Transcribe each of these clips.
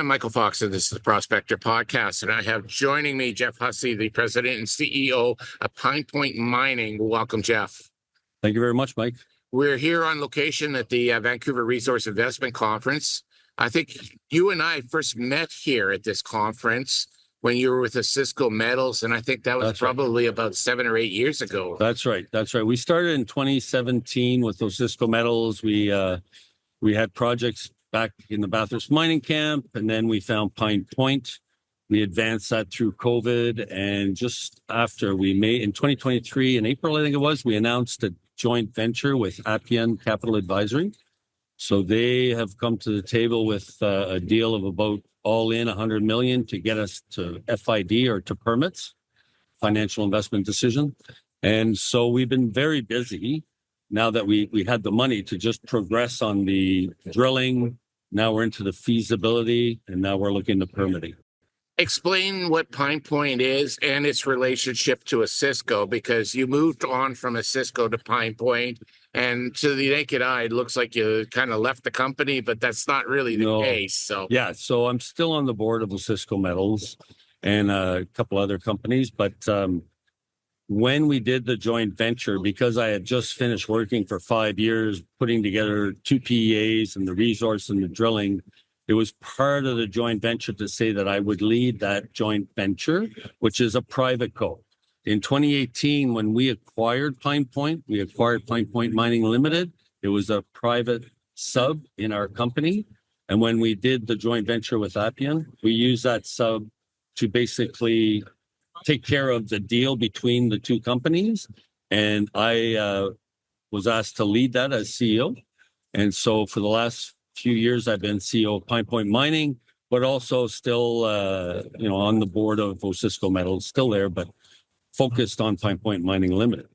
I'm Michael Fox, and this is the Prospector Podcast, and I have joining me Jeff Hussey, the President and CEO of Pine Point Mining. Welcome, Jeff. Thank you very much, Mike. We're here on location at the Vancouver Resource Investment Conference. I think you and I first met here at this conference when you were with Osisko Metals, and I think that was probably about 7 or 8 years ago. That's right. We started in 2017 with Osisko Metals. We had projects back in the Bathurst mining camp, and then we found Pine Point. We advanced that through COVID, and just after we made, in 2023, in April, I think it was, we announced a joint venture with Appian Capital Advisory. So they have come to the table with a deal of about all in $100 million to get us to FID, or to permits, financial investment decision. And so we've been very busy now that we had the money to just progress on the drilling. Now we're into the feasibility, and now we're looking to permitting. Explain what Pine Point is and its relationship to Osisko, because you moved on from Osisko to Pine Point, and to the naked eye, it looks like you kind of left the company, but that's not really the case. So I'm still on the board of Osisko Metals and a couple other companies, but when we did the joint venture, because I had just finished working for 5 years, putting together 2 PEAs and the resource and the drilling, it was part of the joint venture to say that I would lead that joint venture, which is a private co. In 2018, when we acquired Pine Point, we acquired Pine Point Mining Limited. It was a private sub in our company. And when we did the joint venture with Appian, we used that sub to basically take care of the deal between the two companies. And I was asked to lead that as CEO. And so for the last few years, I've been CEO of Pine Point Mining, but also still, on the board of Osisko Metals, still there, but focused on Pine Point Mining Limited.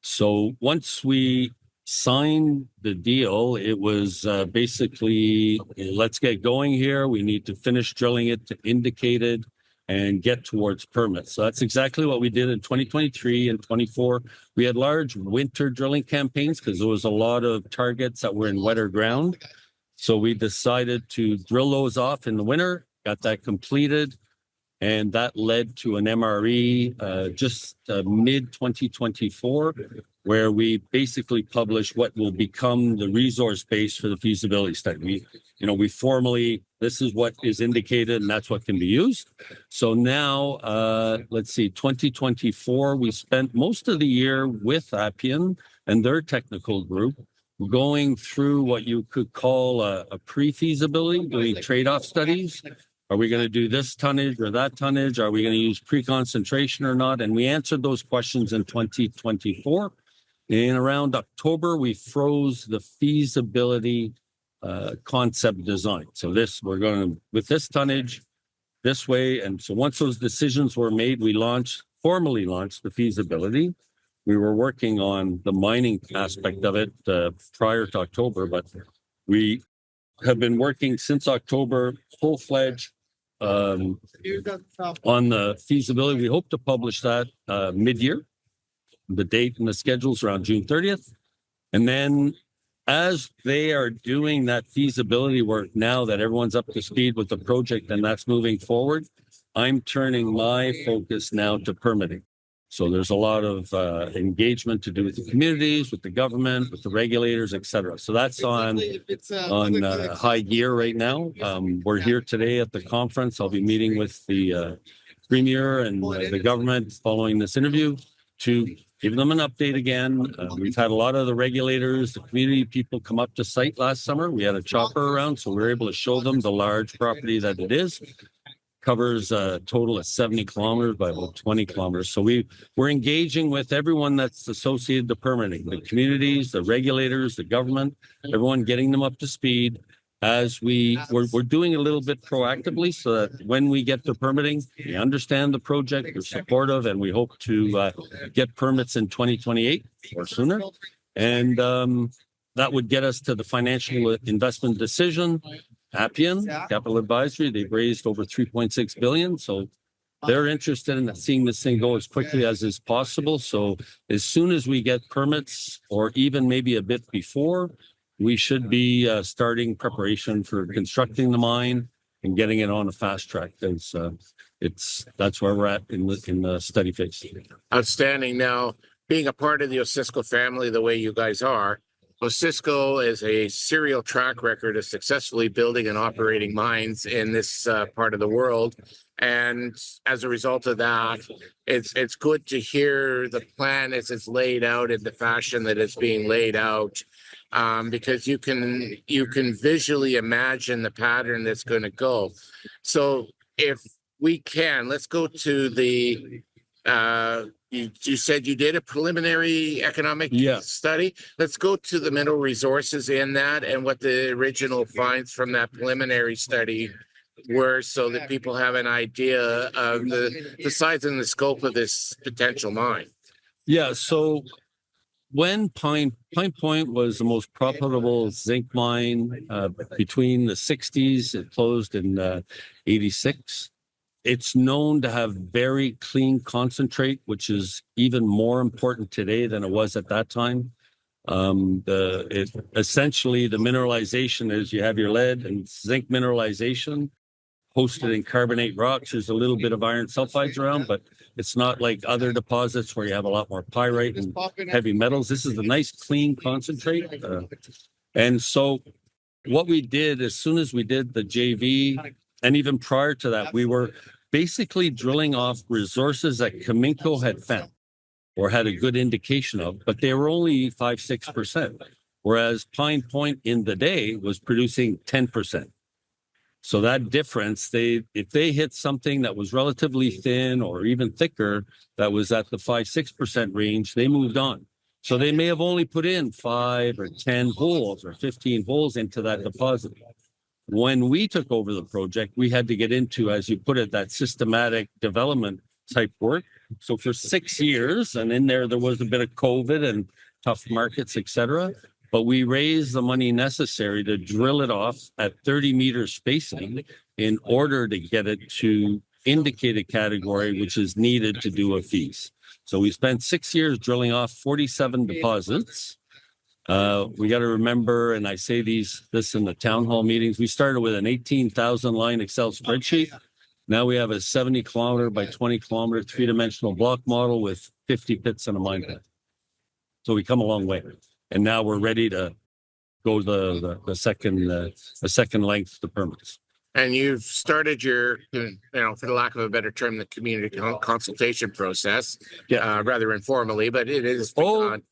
So once we signed the deal, it was basically, let's get going here. We need to finish drilling it to indicated and get towards permits. So that's exactly what we did in 2023 and 24. We had large winter drilling campaigns because there was a lot of targets that were in wetter ground. So we decided to drill those off in the winter, got that completed, and that led to an MRE just mid-2024, where we basically published what will become the resource base for the feasibility study. We formally, this is what is indicated, and that's what can be used. So now, 2024, we spent most of the year with Appian and their technical group going through what you could call a pre-feasibility, doing trade-off studies. Are we going to do this tonnage or that tonnage? Are we going to use pre-concentration or not? And we answered those questions in 2024. In around October, we froze the feasibility concept design. So we're going to, with this tonnage, this way. And so once those decisions were made, we formally launched the feasibility. We were working on the mining aspect of it prior to October, but we have been working since October, full-fledged on the feasibility. We hope to publish that mid-year. The date and the schedule's around June 30th. And then as they are doing that feasibility work, now that everyone's up to speed with the project and that's moving forward, I'm turning my focus now to permitting. So there's a lot of engagement to do with the communities, with the government, with the regulators, et cetera. So that's on high gear right now. We're here today at the conference. I'll be meeting with the Premier and the government following this interview to give them an update again. We've had a lot of the regulators, the community people come up to site last summer. We had a chopper around, so we were able to show them the large property that it is. Covers a total of 70 kilometers by about 20 kilometers. So we're engaging with everyone that's associated to permitting, the communities, the regulators, the government, everyone, getting them up to speed as we're doing a little bit proactively so that when we get to permitting, we understand the project, we're supportive, and we hope to get permits in 2028 or sooner. And that would get us to the financial investment decision. Appian Capital Advisory, they've raised over $3.6 billion. So they're interested in seeing this thing go as quickly as is possible. So as soon as we get permits, or even maybe a bit before, we should be starting preparation for constructing the mine and getting it on a fast track. That's where we're at in the study phase. Outstanding. Now, being a part of the Osisko family the way you guys are, Osisko is a serial track record of successfully building and operating mines in this part of the world. And as a result of that, it's good to hear the plan as it's laid out in the fashion that it's being laid out, because you can visually imagine the pattern that's going to go. So if we can, let's go to the you said you did a preliminary economic study. Let's go to the mineral resources in that and what the original finds from that preliminary study were, so that people have an idea of the size and the scope of this potential mine. Yeah, so when Pine Point was the most profitable zinc mine between the 60s, it closed in 86. It's known to have very clean concentrate, which is even more important today than it was at that time. Essentially, the mineralization is you have your lead and zinc mineralization hosted in carbonate rocks. There's a little bit of iron sulfides around, but it's not like other deposits where you have a lot more pyrite and heavy metals. This is a nice, clean concentrate. And so what we did, as soon as we did the JV, and even prior to that, we were basically drilling off resources that Caminco had found or had a good indication of, but they were only 5-6%, whereas Pine Point in the day was producing 10%. So that difference, if they hit something that was relatively thin or even thicker, that was at the 5-6% range, they moved on. So they may have only put in 5 or 10 holes or 15 holes into that deposit. When we took over the project, we had to get into, as you put it, that systematic development type work. So for 6 years, and in there was a bit of COVID and tough markets, et cetera. But we raised the money necessary to drill it off at 30 meters spacing in order to get it to indicated category, which is needed to do a fees. So we spent 6 years drilling off 47 deposits. We got to remember, and I say this in the town hall meetings, we started with an 18,000 line Excel spreadsheet. Now we have a 70 kilometer by 20 kilometer three-dimensional block model with 50 pits and a mine pit. So we come a long way. And now we're ready to go the second length to permits. And you've started your, for the lack of a better term, the community consultation process, rather informally, but it is.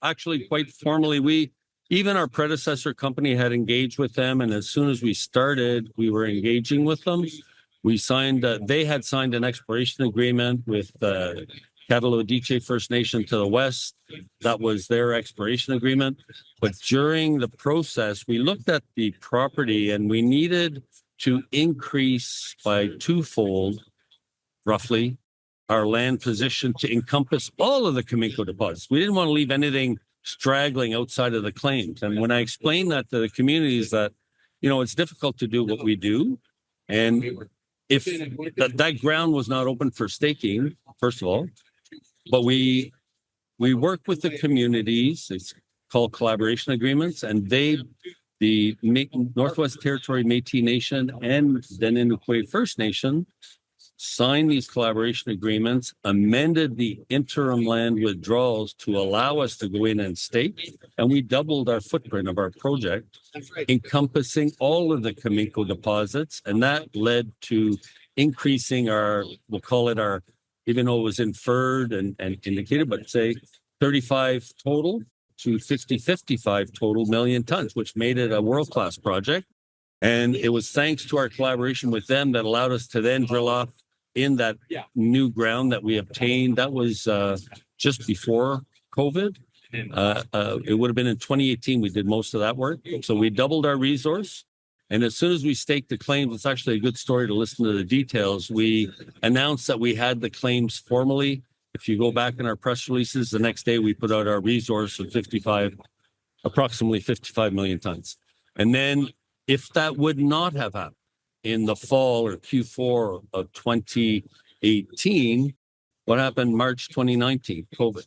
Actually, quite formally. Even our predecessor company had engaged with them, and as soon as we started, we were engaging with them. We signed. They had signed an exploration agreement with Catalodice First Nation to the west. That was their exploration agreement. But during the process, we looked at the property, and we needed to increase by twofold, roughly, our land position to encompass all of the Caminco deposits. We didn't want to leave anything straggling outside of the claims. And when I explained that to the communities, that, it's difficult to do what we do. And if that ground was not open for staking, first of all, but we work with the communities, it's called collaboration agreements, and the Northwest Territory Métis Nation and then Inuit First Nation signed these collaboration agreements, amended the interim land withdrawals to allow us to go in and stake, and we doubled our footprint of our project, encompassing all of the Caminco deposits, and that led to increasing our, we'll call it our, even though it was inferred and indicated, but say 35 total to 55 total million tons, which made it a world-class project. And it was thanks to our collaboration with them that allowed us to then drill off in that new ground that we obtained. That was just before COVID. It would have been in 2018 we did most of that work. So we doubled our resource. And as soon as we staked the claims, it's actually a good story to listen to the details. We announced that we had the claims formally. If you go back in our press releases, the next day we put out our resource of approximately 55 million tons. And then if that would not have happened in the fall or Q4 of 2018, what happened March 2019? COVID.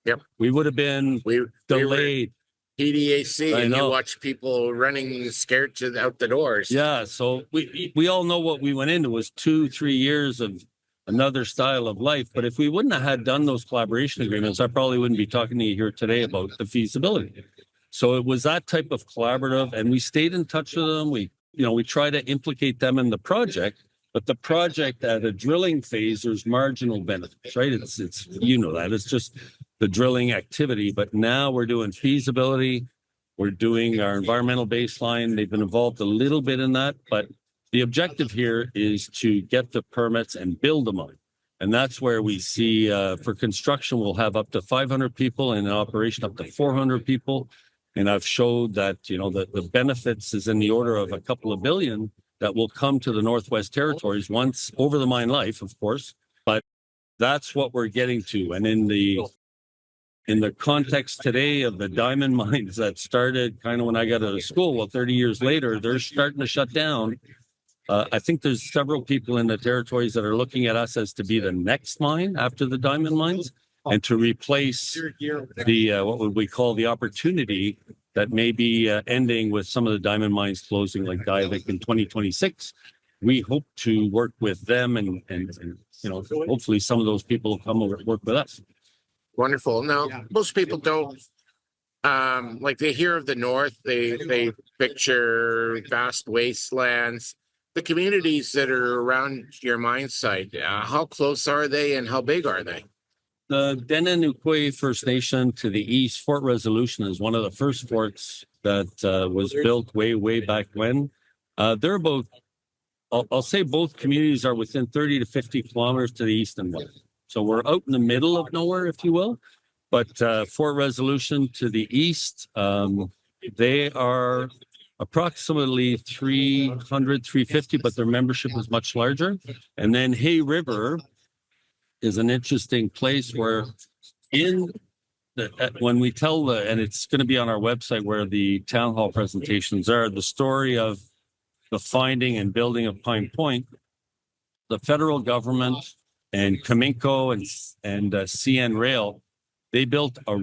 Yep. We would have been delayed. PDAC, I and you know. watch people running scared out the doors. Yeah, so we all know what we went into was 2-3 years of another style of life. But if we wouldn't have had done those collaboration agreements, I probably wouldn't be talking to you here today about the feasibility. So it was that type of collaborative, and we stayed in touch with them. We try to implicate them in the project, but the project at a drilling phase, there's marginal benefits, right? It's that it's just the drilling activity. But now we're doing feasibility. We're doing our environmental baseline. They've been involved a little bit in that, but the objective here is to get the permits and build the mine. And that's where we see for construction, we'll have up to 500 people, and in operation up to 400 people. And I've showed that, the benefits is in the order of a couple of billion that will come to the Northwest Territories once over the mine life, of course. But that's what we're getting to. And in the context today of the diamond mines that started kind of when I got out of school, well, 30 years later, they're starting to shut down. I think there's several people in the territories that are looking at us as to be the next mine after the diamond mines and to replace the, what would we call the opportunity that may be ending with some of the diamond mines closing like Diavik in 2026. We hope to work with them and hopefully some of those people will come over and work with us. Wonderful. Now, most people don't like they hear of the North, they picture vast wastelands. The communities that are around your mine site, how close are they and how big are they? The Denenukwe First Nation to the east, Fort Resolution, is one of the first forts that was built way back when. They're about, I'll say both communities are within 30 to 50 kilometers to the east and west. So we're out in the middle of nowhere, if you will. But Fort Resolution to the east, they are approximately 300, 350, but their membership is much larger. And then Hay River is an interesting place where when we tell and it's going to be on our website where the town hall presentations are, the story of the finding and building of Pine Point, the federal government and Cominco and CN Rail, they built a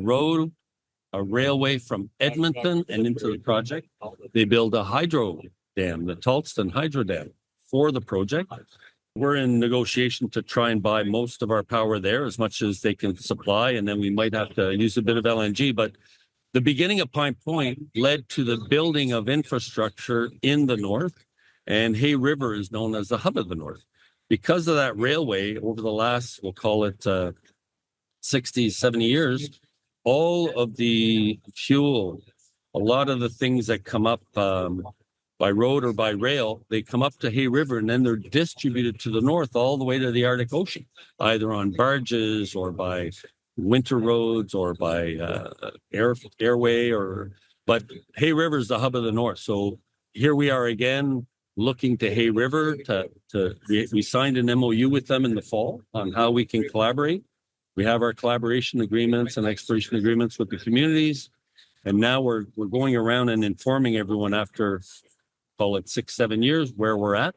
railway from Edmonton and into the project. They built a hydro dam, the Talston Hydro Dam, for the project. We're in negotiation to try and buy most of our power there as much as they can supply, and then we might have to use a bit of LNG. But the beginning of Pine Point led to the building of infrastructure in the north, and Hay River is known as the hub of the north. Because of that railway, over the last, we'll call it 60, 70 years, all of the fuel, a lot of the things that come up by road or by rail, they come up to Hay River and then they're distributed to the north all the way to the Arctic Ocean, either on barges or by winter roads or by airway but Hay River is the hub of the north. So here we are again looking to Hay River we signed an MOU with them in the fall on how we can collaborate. We have our collaboration agreements and exploration agreements with the communities. And now we're going around and informing everyone after, call it 6-7 years, where we're at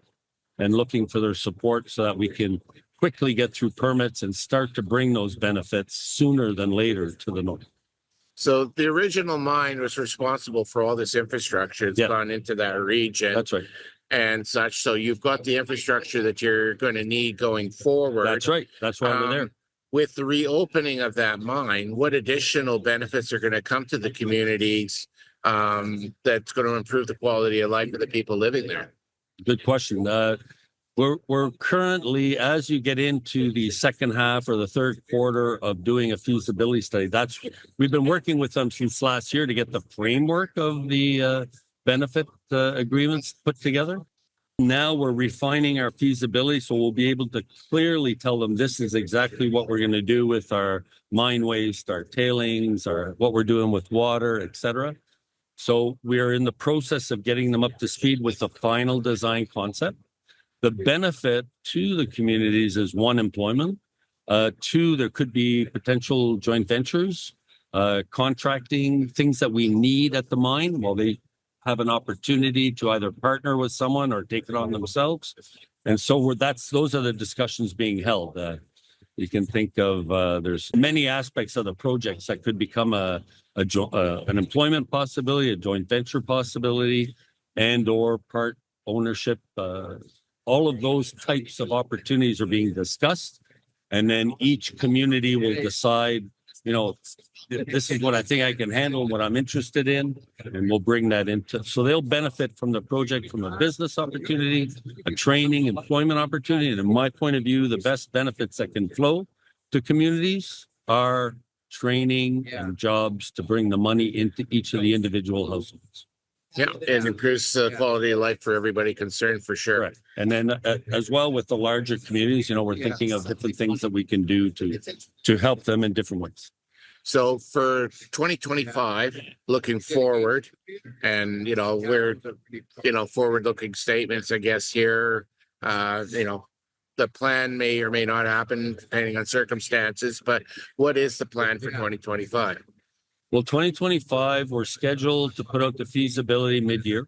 and looking for their support so that we can quickly get through permits and start to bring those benefits sooner than later to the north. So the original mine was responsible for all this infrastructure that's gone into that region. That's right. And such. So you've got the infrastructure that you're going to need going forward. That's right. That's why we're there. With the reopening of that mine, what additional benefits are going to come to the communities that's going to improve the quality of life of the people living there? Good question. We're currently, as you get into the second half or the third quarter of doing a feasibility study, we've been working with them since last year to get the framework of the benefit agreements put together. Now we're refining our feasibility, so we'll be able to clearly tell them this is exactly what we're going to do with our mine waste, our tailings, what we're doing with water, etc. So we are in the process of getting them up to speed with the final design concept. The benefit to the communities is 1, employment. 2, there could be potential joint ventures, contracting, things that we need at the mine while they have an opportunity to either partner with someone or take it on themselves. And so those are the discussions being held. You can think of, there's many aspects of the projects that could become a an employment possibility, a joint venture possibility, and or part ownership. All of those types of opportunities are being discussed, and then each community will decide, this is what I think I can handle, what I'm interested in, and we'll bring that into. So they'll benefit from the project from a business opportunity, a training, employment opportunity. And in my point of view, the best benefits that can flow to communities are training and jobs to bring the money into each of the individual households. Yeah, it improves the quality of life for everybody concerned, for sure. Correct. And then as well with the larger communities, we're thinking of different things that we can do to help them in different ways. So for 2025, looking forward, and we're forward-looking statements, I guess here. The plan may or may not happen depending on circumstances, but what is the plan for 2025? Well, 2025, we're scheduled to put out the feasibility mid-year.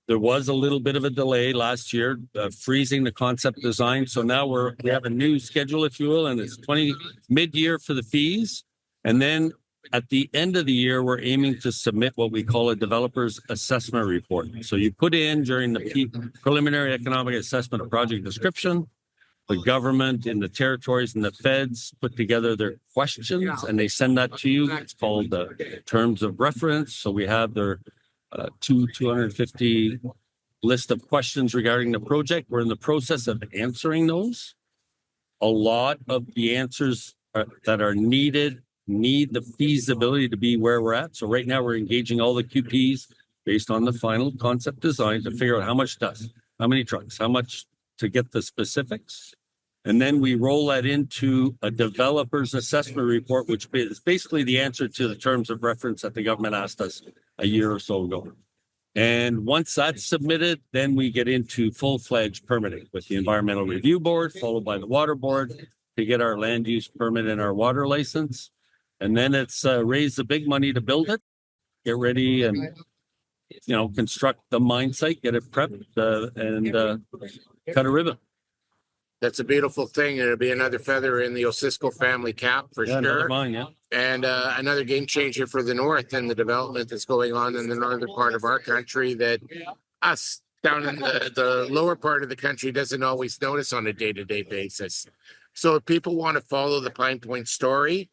There was a little bit of a delay last year, freezing the concept design. So now we have a new schedule, if you will, and it's mid-year for the fees. And then at the end of the year, we're aiming to submit what we call a developer's assessment report. So you put in during the preliminary economic assessment of project description, the government in the territories and the feds put together their questions and they send that to you. It's called the terms of reference. So we have their 250 list of questions regarding the project. We're in the process of answering those. A lot of the answers that are needed need the feasibility to be where we're at. So right now we're engaging all the QPs based on the final concept design to figure out how much dust, how many trucks, how much to get the specifics. And then we roll that into a developer's assessment report, which is basically the answer to the terms of reference that the government asked us a year or so ago. And once that's submitted, then we get into full-fledged permitting with the Environmental Review Board, followed by the Water Board to get our land use permit and our water license. And then it's raise the big money to build it, get ready and, construct the mine site, get it prepped and cut a ribbon. That's a beautiful thing. It'll be another feather in the Osisko family cap for sure. Mine, And another game changer for the North and the development that's going on in the northern part of our country that us down in the lower part of the country doesn't always notice on a day-to-day basis. So if people want to follow the Pine Point story,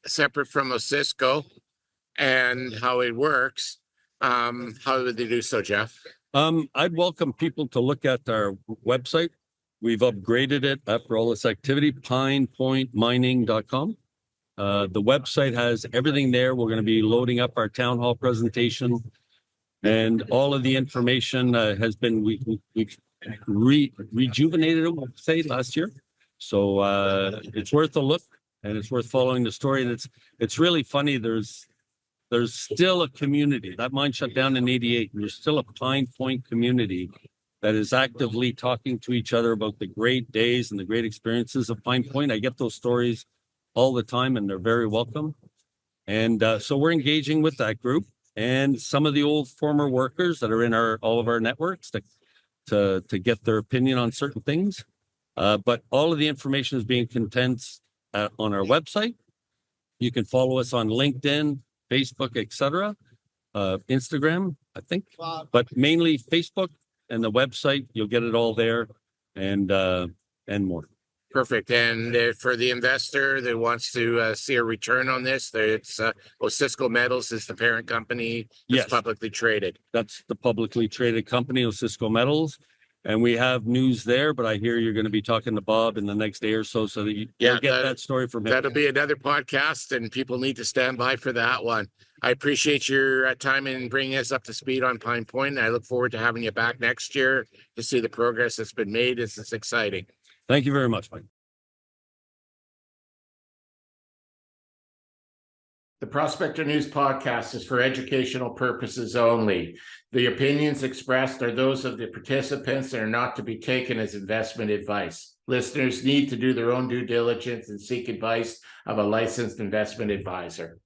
separate from Osisko and how it works, how would they do so, Jeff? I'd welcome people to look at our website. We've upgraded it after all this activity, pinepointmining.com. The website has everything there. We're going to be loading up our town hall presentation, and all of the information has been we've rejuvenated it, we'll say, last year. So it's worth a look, and it's worth following the story. And it's really funny. There's still a community. That mine shut down in '88, and there's still a Pine Point community that is actively talking to each other about the great days and the great experiences of Pine Point. I get those stories all the time, and they're very welcome. And so we're engaging with that group and some of the old former workers that are in all of our networks to get their opinion on certain things. But all of the information is being condensed on our website. You can follow us on LinkedIn, Facebook, etc., Instagram, I think, but mainly Facebook. And the website, you'll get it all there, and more. Perfect. And for the investor that wants to see a return on this, it's Osisko Metals is the parent company that's publicly traded. That's the publicly traded company, Osisko Metals. And we have news there, but I hear you're going to be talking to Bob in the next day or so that you'll get that story from him. That'll be another podcast, and people need to stand by for that one. I appreciate your time in bringing us up to speed on Pine Point. I look forward to having you back next year to see the progress that's been made. It's exciting. Thank you very much, Mike. The Prospector News podcast is for educational purposes only. The opinions expressed are those of the participants and are not to be taken as investment advice. Listeners need to do their own due diligence and seek advice of a licensed investment advisor.